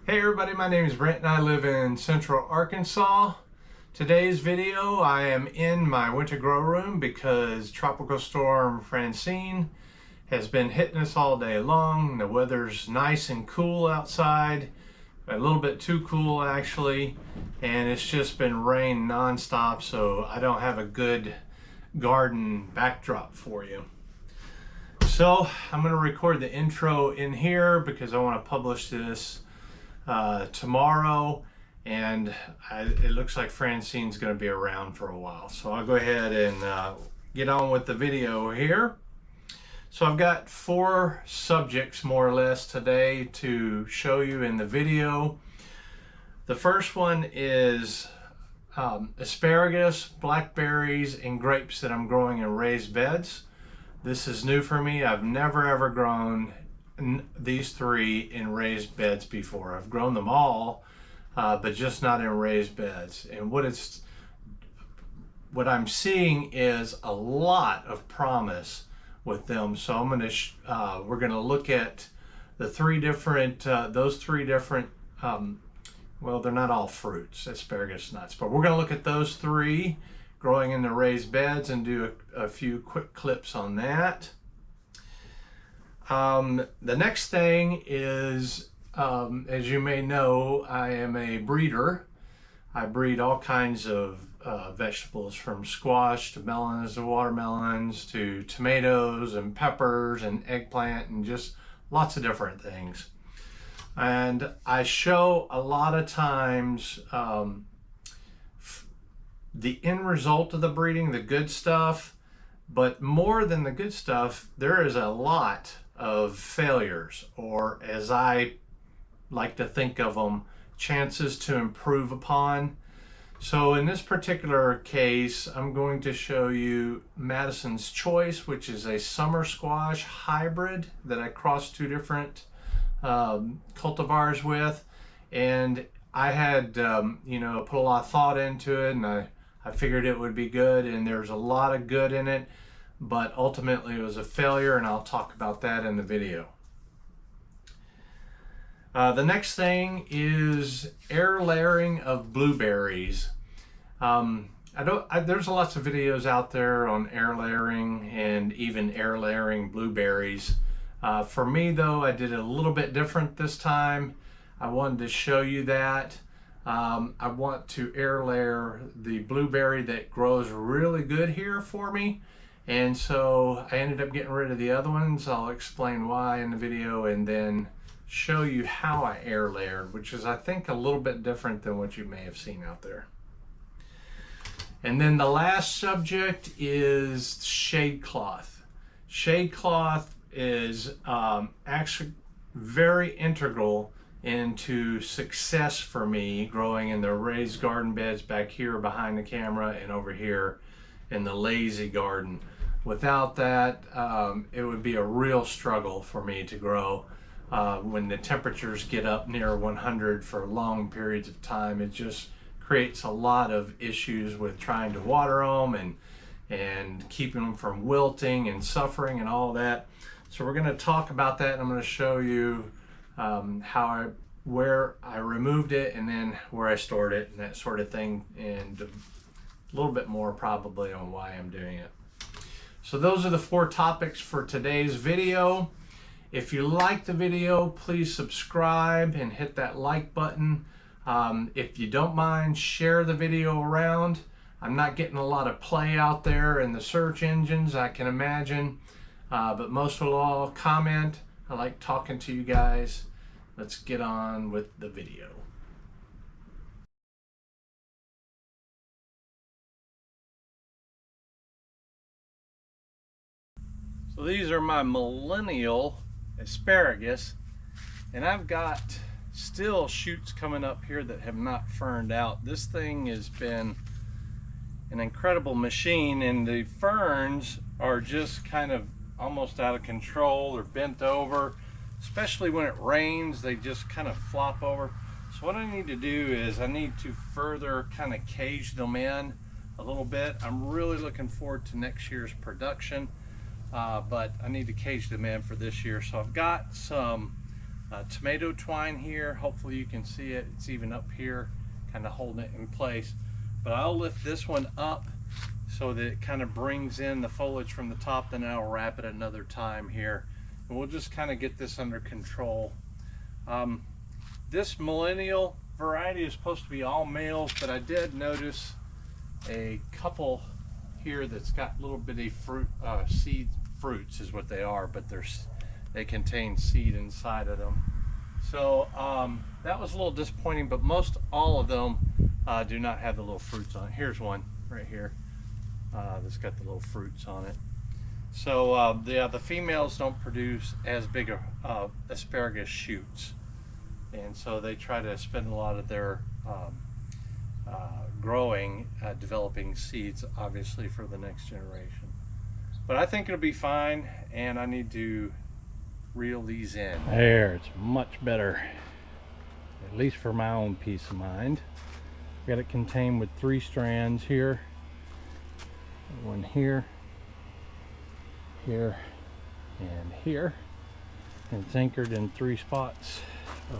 Hey everybody, my name is Brent and I live in Central Arkansas. Today's video, I am in my winter grow room because Tropical Storm Francine has been hitting us all day long. The weather's nice and cool outside, a little bit too cool actually, and it's just been rain nonstop, so I don't have a good garden backdrop for you. So I'm going to record the intro in here because I want to publish this tomorrow, and it looks like Francine's going to be around for a while, so I'll go ahead and get on with the video here. So I've got 4 subjects more or less today to show you in the video. The first one is asparagus, blackberries, and grapes that I'm growing in raised beds. This is new for me. I've never ever grown these 3 in raised beds before. I've grown them all, but just not in raised beds. And what I'm seeing is a lot of promise with them. So I'm going to we're going to look at the 3 different those 3 different well, they're not all fruits, asparagus nuts, but we're going to look at those 3 growing in the raised beds and do a few quick clips on that. The next thing is, as you may know, I am a breeder. I breed all kinds of vegetables, from squash to melons to watermelons to tomatoes and peppers and eggplant and just lots of different things. And I show a lot of times the end result of the breeding, the good stuff, but more than the good stuff, there is a lot of failures, or as I like to think of them, chances to improve upon. So in this particular case, I'm going to show you Madison's Choice, which is a summer squash hybrid that I crossed 2 different cultivars with, and I had you know, put a lot of thought into it, and I figured it would be good, and there's a lot of good in it, but ultimately it was a failure, and I'll talk about that in the video. The next thing is air layering of blueberries. There's lots of videos out there on air layering and even air layering blueberries. For me though, I did it a little bit different this time. I wanted to show you that. I want to air layer the blueberry that grows really good here for me. And so I ended up getting rid of the other ones. I'll explain why in the video and then show you how I air layered, which is I think a little bit different than what you may have seen out there. And then the last subject is shade cloth. Shade cloth is actually very integral into success for me growing in the raised garden beds back here behind the camera and over here in the lazy garden. Without that, it would be a real struggle for me to grow. When the temperatures get up near 100 for long periods of time, it just creates a lot of issues with trying to water them and keeping them from wilting and suffering and all that. So we're going to talk about that, and I'm going to show you where I removed it and then where I stored it and that sort of thing, and a little bit more probably on why I'm doing it. So those are the 4 topics for today's video. If you like the video, please subscribe and hit that like button. If you don't mind, share the video around. I'm not getting a lot of play out there in the search engines, I can imagine, but most of all, comment. I like talking to you guys. Let's get on with the video. So these are my millennial asparagus, and I've got still shoots coming up here that have not ferned out. This thing has been an incredible machine, and the ferns are just kind of almost out of control or bent over. Especially when it rains, they just kind of flop over. So what I need to do is I need to further kind of cage them in a little bit. I'm really looking forward to next year's production, but I need to cage them in for this year. So I've got some tomato twine here. Hopefully you can see it. It's even up here, kind of holding it in place. But I'll lift this one up so that it kind of brings in the foliage from the top, then I'll wrap it another time here. And we'll just kind of get this under control. This millennial variety is supposed to be all males, but I did notice a couple here that's got little bitty fruit, seed fruits is what they are, but they contain seed inside of them. So that was a little disappointing, but most all of them do not have the little fruits on it. Here's one right here that's got the little fruits on it. So the females don't produce as big asparagus shoots, and so they try to spend a lot of their growing developing seeds, obviously, for the next generation. But I think it'll be fine, and I need to reel these in. There, it's much better, at least for my own peace of mind. Got it contained with 3 strands here, one here, here, and here, and it's anchored in 3 spots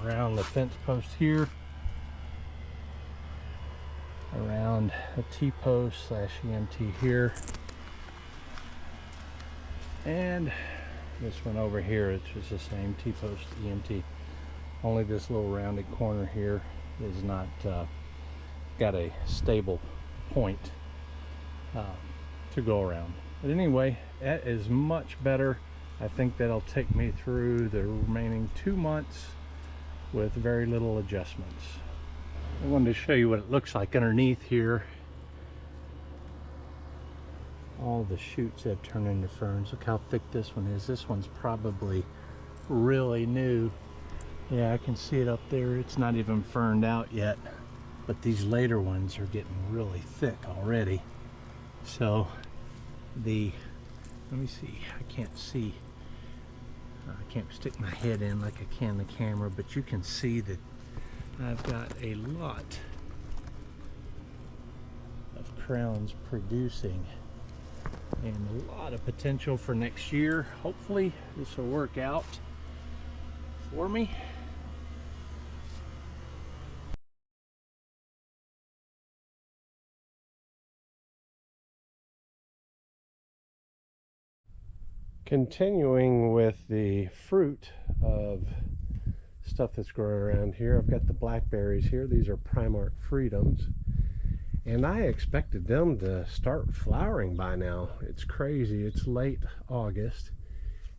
around the fence post here, around a T-post / EMT here, and this one over here, it's just the same T-post EMT. Only this little rounded corner here is not got a stable point to go around. But anyway, that is much better. I think that'll take me through the remaining 2 months with very little adjustments. I wanted to show you what it looks like underneath here. All the shoots have turned into ferns. Look how thick this one is. This one's probably really new. Yeah, I can see it up there. It's not even ferned out yet, but these later ones are getting really thick already. So let me see, I can't see. I can't stick my head in like I can the camera, but you can see that I've got a lot of crowns producing and a lot of potential for next year. Hopefully this will work out for me. Continuing with the fruit of stuff that's growing around here, I've got the blackberries here. These are Primark Freedoms, and I expected them to start flowering by now. It's crazy. It's late August,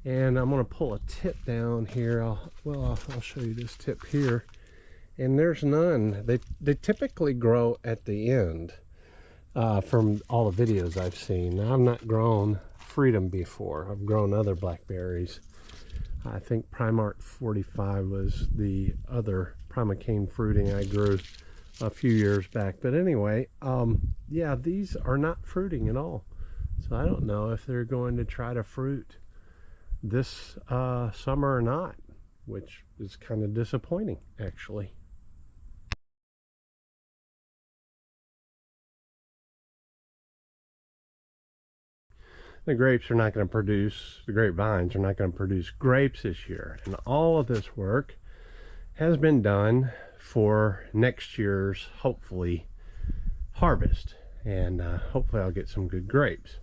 and I'm going to pull a tip down here. I'll show you this tip here, and there's none. They typically grow at the end from all the videos I've seen. Now, I've not grown Freedom before. I've grown other blackberries. I think Primark 45 was the other primocane fruiting I grew a few years back. But anyway, yeah, these are not fruiting at all. So I don't know if they're going to try to fruit this summer or not, which is kind of disappointing, actually. The grapes are not going to produce, the grapevines are not going to produce grapes this year. And all of this work has been done for next year's, hopefully, harvest. And hopefully I'll get some good grapes.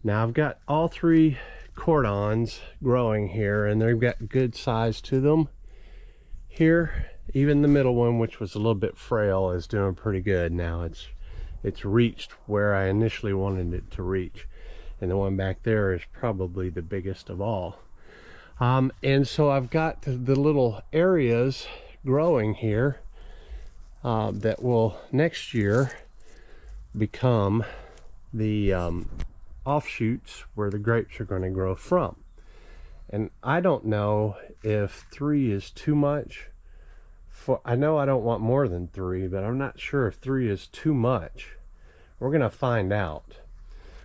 Now I've got all 3 cordons growing here, and they've got good size to them. Here, even the middle one, which was a little bit frail, is doing pretty good now. It's reached where I initially wanted it to reach. And the one back there is probably the biggest of all. And so I've got the little areas growing here that will next year become the offshoots where the grapes are going to grow from. And I don't know if 3 is too much. I know I don't want more than 3, but I'm not sure if 3 is too much. We're going to find out.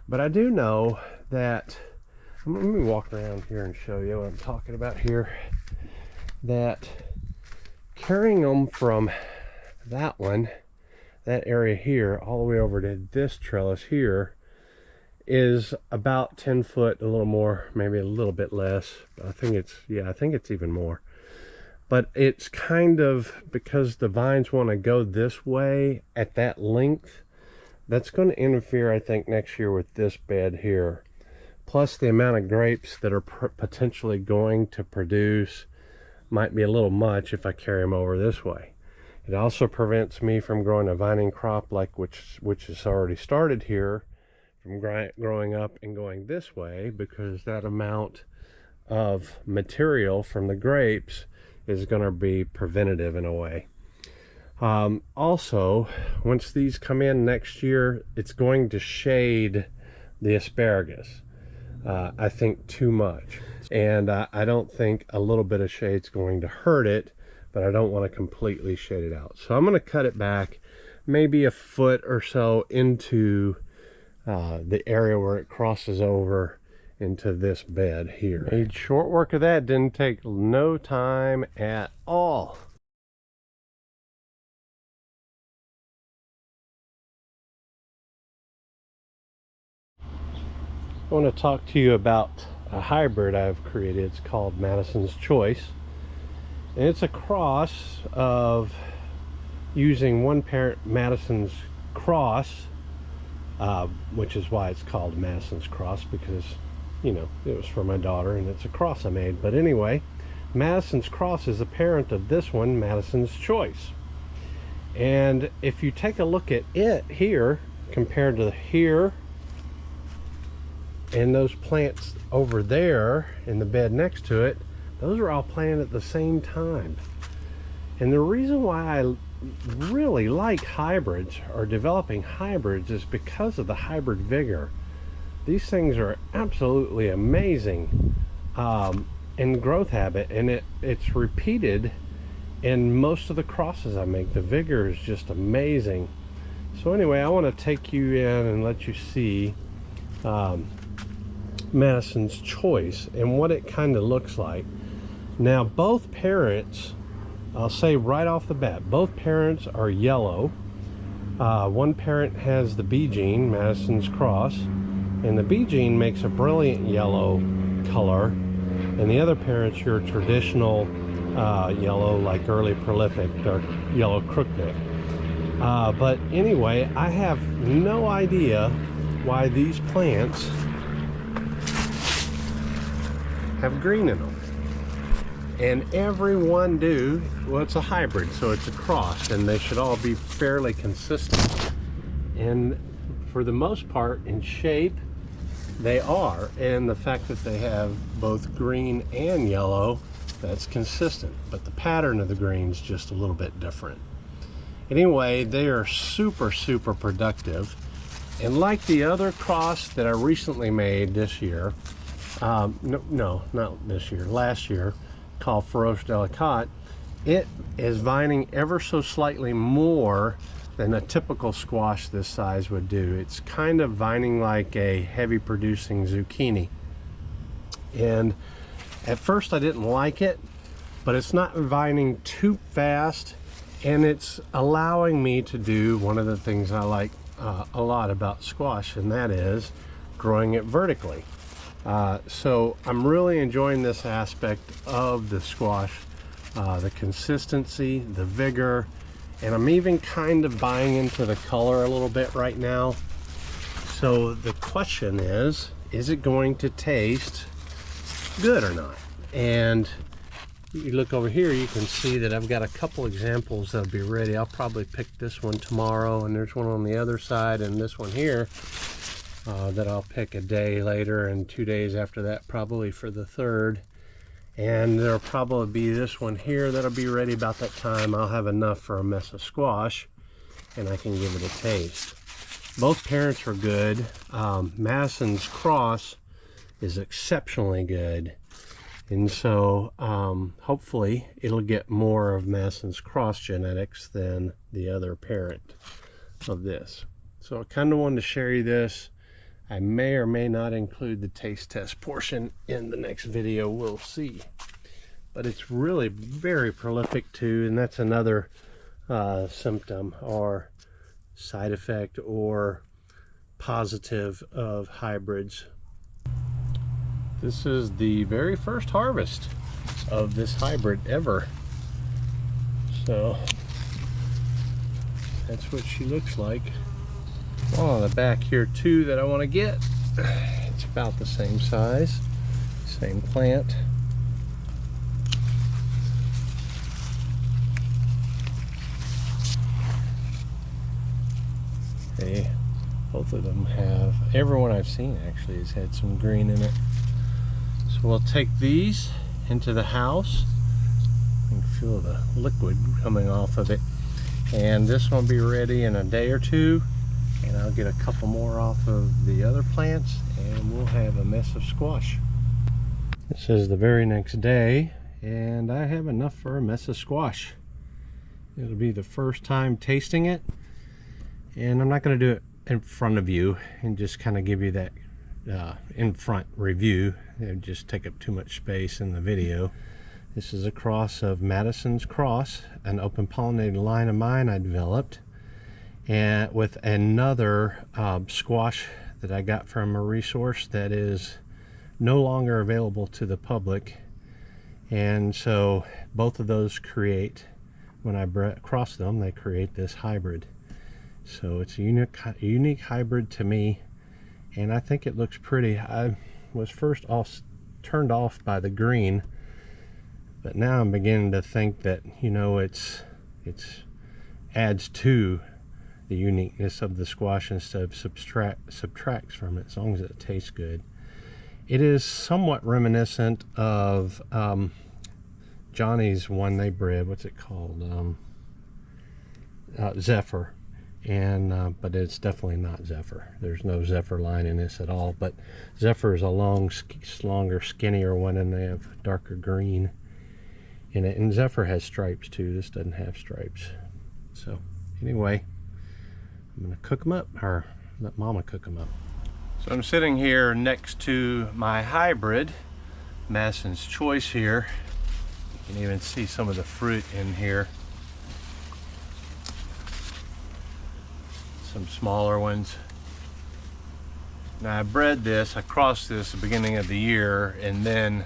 But I do know that, let me walk around here and show you what I'm talking about here, that carrying them from that one, that area here, all the way over to this trellis here, is about 10 foot, a little more, maybe a little bit less. I think it's, yeah, I think it's even more. but it's kind of, because the vines want to go this way at that length, that's going to interfere, I think, next year with this bed here. Plus the amount of grapes that are potentially going to produce might be a little much if I carry them over this way. It also prevents me from growing a vining crop like which has already started here from growing up and going this way, because that amount of material from the grapes is going to be preventative in a way. Also, once these come in next year, it's going to shade the asparagus. I think too much, and I don't think a little bit of shade's going to hurt it, but I don't want to completely shade it out. So I'm going to cut it back maybe a foot or so into the area where it crosses over into this bed here. Made short work of that. Didn't take no time at all. I want to talk to you about a hybrid I've created. It's called Madison's Choice, and it's a cross of using one parent Madison's Cross, which is why it's called Madison's Cross, because, you know, it was for my daughter and it's a cross I made. But anyway, Madison's Cross is a parent of this one, Madison's Choice. And if you take a look at it here compared to here and those plants over there in the bed next to it, those are all planted at the same time. And the reason why I really like hybrids, or developing hybrids, is because of the hybrid vigor. These things are absolutely amazing in growth habit, and it's repeated in most of the crosses I make. The vigor is just amazing. So anyway, I want to take you in and let you see Madison's Choice and what it kind of looks like. Now, both parents, I'll say right off the bat, both parents are yellow. One parent has the B gene, Madison's Cross, and the B gene makes a brilliant yellow color, and the other parent's your traditional yellow, like early prolific, dark yellow crookneck. But anyway, I have no idea why these plants have green in them. And every one do. Well, it's a hybrid, so it's a cross, and they should all be fairly consistent. And for the most part, in shape, they are. And the fact that they have both green and yellow, that's consistent. But the pattern of the green's just a little bit different. Anyway, they are super, super productive. And like the other cross that I recently made this year, no, not this year, last year, called Feroce Delicate, it is vining ever so slightly more than a typical squash this size would do. It's kind of vining like a heavy producing zucchini. And at first I didn't like it, but it's not vining too fast, and it's allowing me to do one of the things I like a lot about squash, and that is growing it vertically. So I'm really enjoying this aspect of the squash, the consistency, the vigor, and I'm even kind of buying into the color a little bit right now. So the question is it going to taste good or not? And you look over here, you can see that I've got a couple examples that'll be ready. I'll probably pick this one tomorrow, and there's one on the other side, and this one here that I'll pick a day later, and 2 days after that probably for the third. And there'll probably be this one here that'll be ready about that time. I'll have enough for a mess of squash, and I can give it a taste. Both parents are good. Madison's Cross is exceptionally good. And so hopefully it'll get more of Madison's Cross genetics than the other parent of this. So I kind of wanted to share you this. I may or may not include the taste test portion in the next video. We'll see. But it's really very prolific too, and that's another symptom or side effect or positive of hybrids. This is the very first harvest of this hybrid ever. So that's what she looks like. Oh, the back here too that I want to get, it's about the same size, same plant. Hey, both of them have, everyone I've seen actually has had some green in it. So we'll take these into the house. You can feel the liquid coming off of it. And this one will be ready in a day or two. And I'll get a couple more off of the other plants and we'll have a mess of squash. This is the very next day and I have enough for a mess of squash. It'll be the first time tasting it. And I'm not going to do it in front of you and just kind of give you that in front review. It would just take up too much space in the video. This is a cross of Madison's Cross, an open pollinated line of mine I developed, and with another squash that I got from a resource that is no longer available to the public. And so both of those create, when I cross them, they create this hybrid. So it's a unique hybrid to me, and I think it looks pretty. I was first turned off by the green, but now I'm beginning to think that, you know, it's adds to the uniqueness of the squash instead of subtracts from it, as long as it tastes good. It is somewhat reminiscent of Johnny's one they bred. What's it called? Zephyr. And but it's definitely not Zephyr. There's no Zephyr line in this at all. But Zephyr is a longer, skinnier one, and they have darker green in it. And Zephyr has stripes too. This doesn't have stripes. So anyway, I'm gonna cook them up, or let Mama cook them up. So I'm sitting here next to my hybrid, Madison's Choice here. You can even see some of the fruit in here. Some smaller ones. Now I bred this, I crossed this at the beginning of the year, and then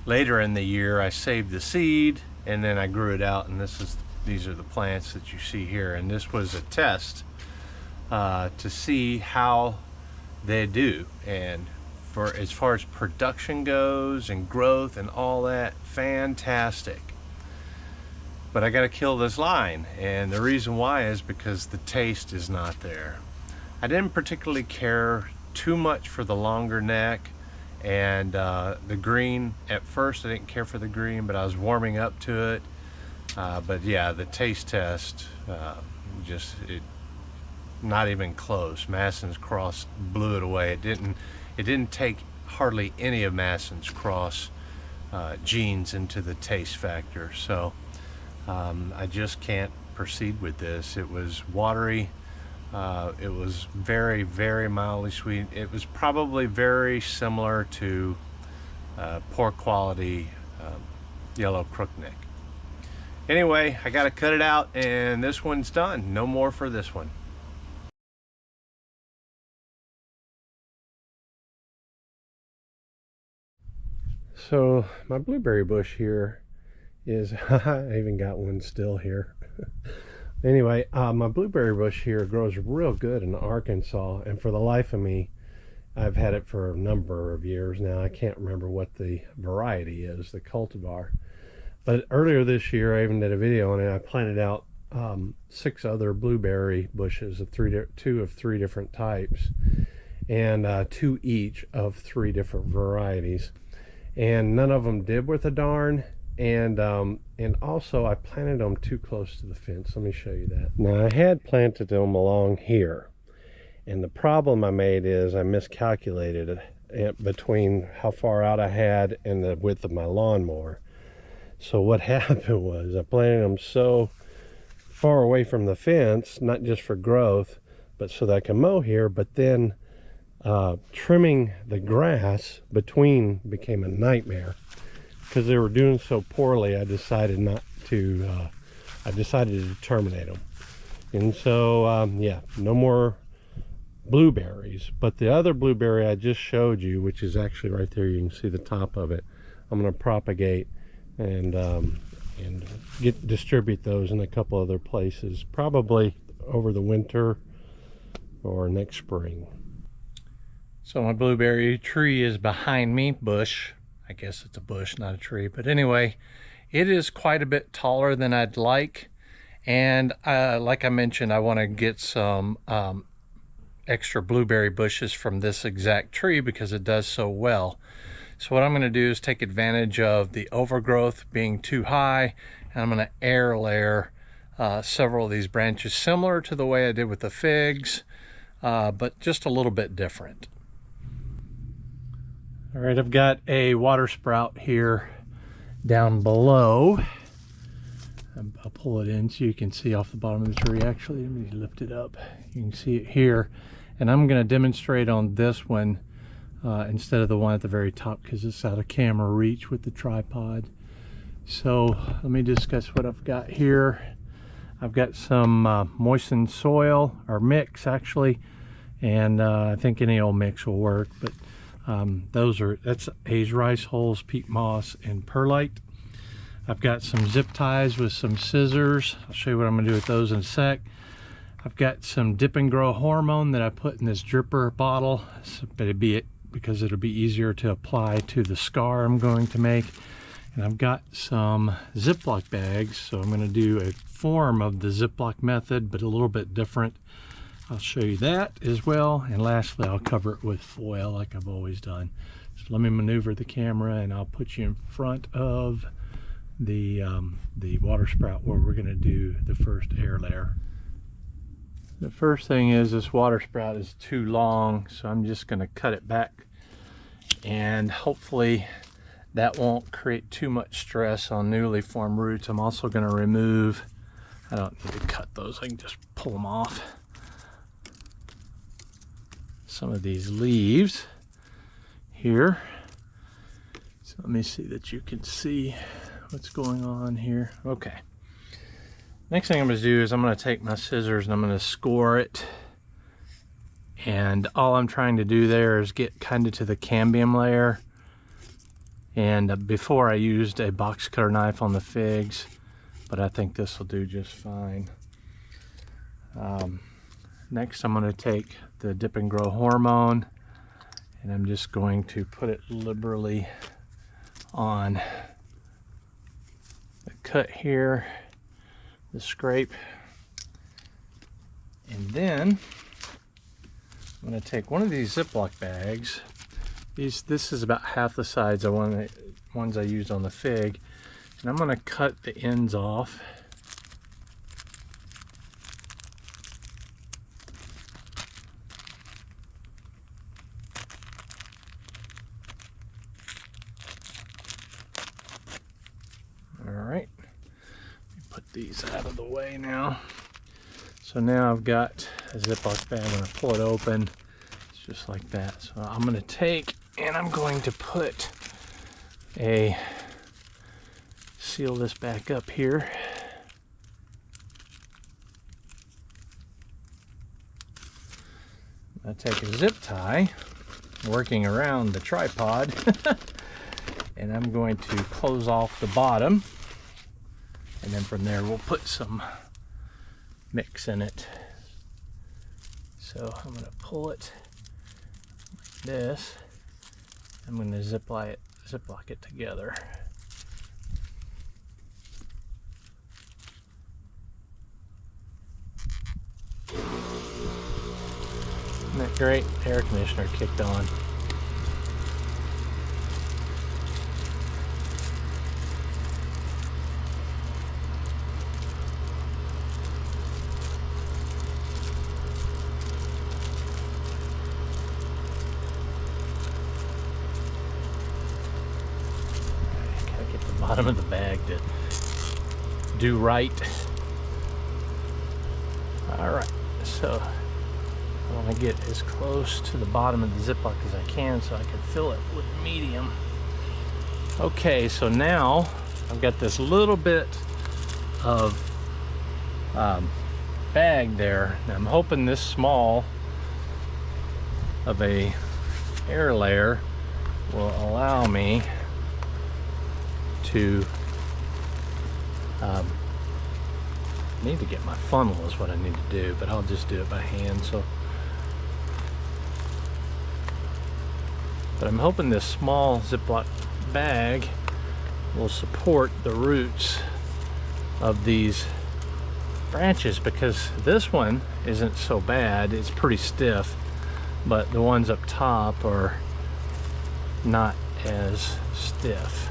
later in the year I saved the seed and then I grew it out, and these are the plants that you see here. And this was a test to see how they do, and for as far as production goes and growth and all that, fantastic. But I got to kill this line, and the reason why is because the taste is not there. I didn't particularly care too much for the longer neck and the green. At first I didn't care for the green, but I was warming up to it. But yeah, the taste test, not even close. Madison's Cross blew it away. It didn't take hardly any of Madison's Cross genes into the taste factor. So I just can't proceed with this. It was watery. It was very, very mildly sweet. It was probably very similar to poor quality yellow crookneck. Anyway, I got to cut it out, and this one's done. No more for this one. So my blueberry bush here is, I even got one still here. Anyway, my blueberry bush here grows real good in Arkansas, and for the life of me, I've had it for a number of years now. I can't remember what the variety is, the cultivar. But earlier this year, I even did a video on it. I planted out 6 other blueberry bushes of 2 of 3 different types, and 2 each of 3 different varieties. And none of them did worth a darn. And also I planted them too close to the fence. Let me show you that. Now I had planted them along here, and the problem I made is I miscalculated it between how far out I had and the width of my lawnmower. So what happened was I planted them so far away from the fence, not just for growth, but so that I can mow here. But then trimming the grass between became a nightmare. Because they were doing so poorly, I decided to terminate them. And so, yeah, no more blueberries. But the other blueberry I just showed you, which is actually right there, you can see the top of it, I'm going to propagate and and distribute those in a couple other places, probably over the winter or next spring. So my blueberry tree is behind me, bush. I guess it's a bush, not a tree, but anyway, it is quite a bit taller than I'd like. And like I mentioned, I want to get some extra blueberry bushes from this exact tree because it does so well. So what I'm going to do is take advantage of the overgrowth being too high, and I'm going to air layer several of these branches, similar to the way I did with the figs, but just a little bit different. All right, I've got a water sprout here down below. I'll pull it in so you can see off the bottom of the tree. Actually, let me lift it up. You can see it here. And I'm going to demonstrate on this one instead of the one at the very top because it's out of camera reach with the tripod. So let me discuss what I've got here. I've got some moistened soil, or mix actually, and I think any old mix will work, but that's aged rice hulls, peat moss, and perlite. I've got some zip ties with some scissors. I'll show you what I'm going to do with those in a sec. I've got some dip and grow hormone that I put in this dripper bottle, because it'll be easier to apply to the scar I'm going to make. And I've got some Ziploc bags, so I'm going to do a form of the Ziploc method, but a little bit different. I'll show you that as well. And lastly, I'll cover it with foil like I've always done. So let me maneuver the camera and I'll put you in front of the water sprout where we're going to do the first air layer. The first thing is this water sprout is too long, so I'm just going to cut it back, and hopefully that won't create too much stress on newly formed roots. I'm also going to remove, I don't need to cut those, I can just pull them off, some of these leaves here. So let me see that you can see what's going on here. Okay. Next thing I'm going to do is I'm going to take my scissors and I'm going to score it. And all I'm trying to do there is get kind of to the cambium layer. And before I used a box cutter knife on the figs, but I think this will do just fine. Next I'm going to take the dip and grow hormone, and I'm just going to put it liberally on the cut here, the scrape, and then I'm going to take one of these Ziploc bags. This is about half the size of ones I used on the fig, and I'm going to cut the ends off. These out of the way now. So now I've got a Ziploc bag. I'm going to pull it open. It's just like that. So I'm going to take and I'm going to seal this back up here. I take a zip tie, working around the tripod, and I'm going to close off the bottom. And then from there, we'll put some mix in it. So I'm going to pull it like this. I'm going to ziplock it together. Isn't that great? Air conditioner kicked on. Bottom of the bag to do right. Alright, so I want to get as close to the bottom of the Ziploc as I can so I can fill it with medium. Okay, so now I've got this little bit of bag there, and I'm hoping this small of a air layer will allow me to Need to get my funnel is what I need to do, but I'll just do it by hand. But I'm hoping this small Ziploc bag will support the roots of these branches, because this one isn't so bad. It's pretty stiff, but the ones up top are not as stiff.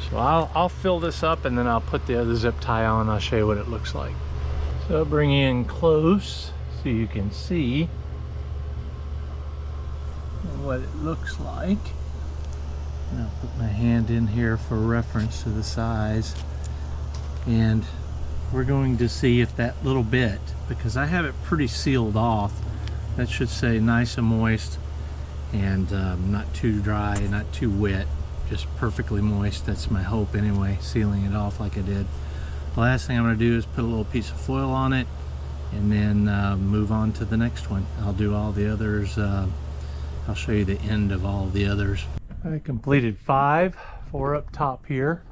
So I'll fill this up and then I'll put the other zip tie on. I'll show you what it looks like. So bring in close so you can see what it looks like. And I'll put my hand in here for reference to the size. And we're going to see if that little bit, because I have it pretty sealed off, that should say nice and moist and not too dry, not too wet, just perfectly moist. That's my hope anyway, sealing it off like I did. The last thing I'm going to do is put a little piece of foil on it and then move on to the next one. I'll do all the others. I'll show you the end of all the others. I completed 4 up top here,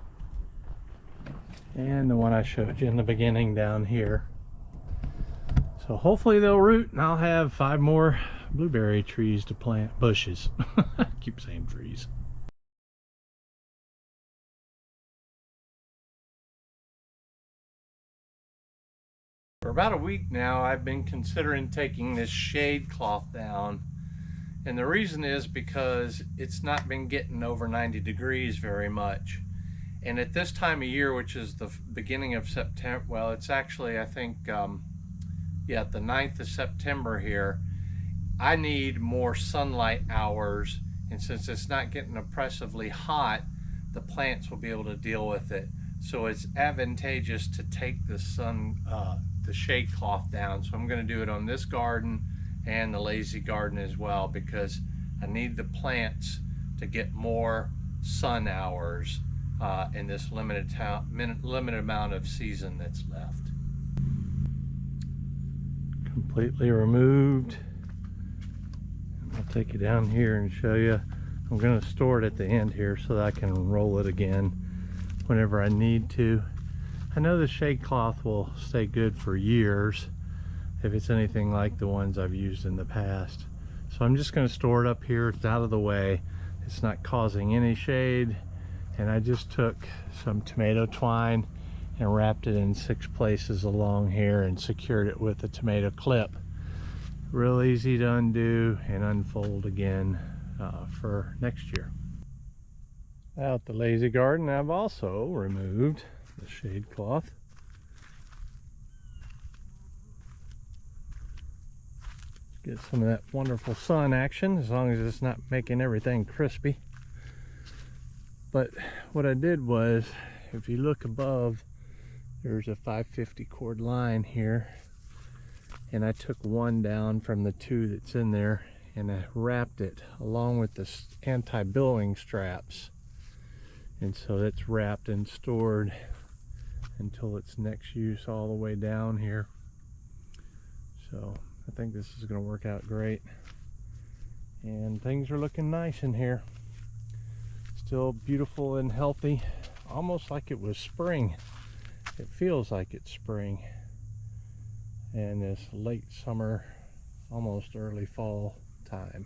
and the one I showed you in the beginning down here. So hopefully they'll root and I'll have 5 more blueberry trees to plant. Bushes. I keep saying trees. For about a week now, I've been considering taking this shade cloth down. And the reason is because it's not been getting over 90 degrees very much. And at this time of year, which is the beginning of September, well, it's actually, I think, yeah, the 9th of September here, I need more sunlight hours. And since it's not getting oppressively hot, the plants will be able to deal with it. So it's advantageous to take the shade cloth down. So I'm going to do it on this garden and the lazy garden as well, because I need the plants to get more sun hours in this limited amount of season that's left. Completely removed. I'll take you down here and show you. I'm going to store it at the end here so that I can roll it again whenever I need to. I know the shade cloth will stay good for years if it's anything like the ones I've used in the past. So I'm just going to store it up here. It's out of the way. It's not causing any shade. And I just took some tomato twine and wrapped it in 6 places along here and secured it with a tomato clip. Real easy to undo and unfold again for next year. Out the lazy garden, I've also removed the shade cloth. Get some of that wonderful sun action, as long as it's not making everything crispy. But what I did was, if you look above, there's a 550 cord line here, and I took one down from the 2 that's in there and I wrapped it along with the anti-billowing straps, and so it's wrapped and stored until its next use all the way down here. So I think this is going to work out great, and things are looking nice in here. Still beautiful and healthy, almost like it was spring. It feels like it's spring and this late summer, almost early fall time.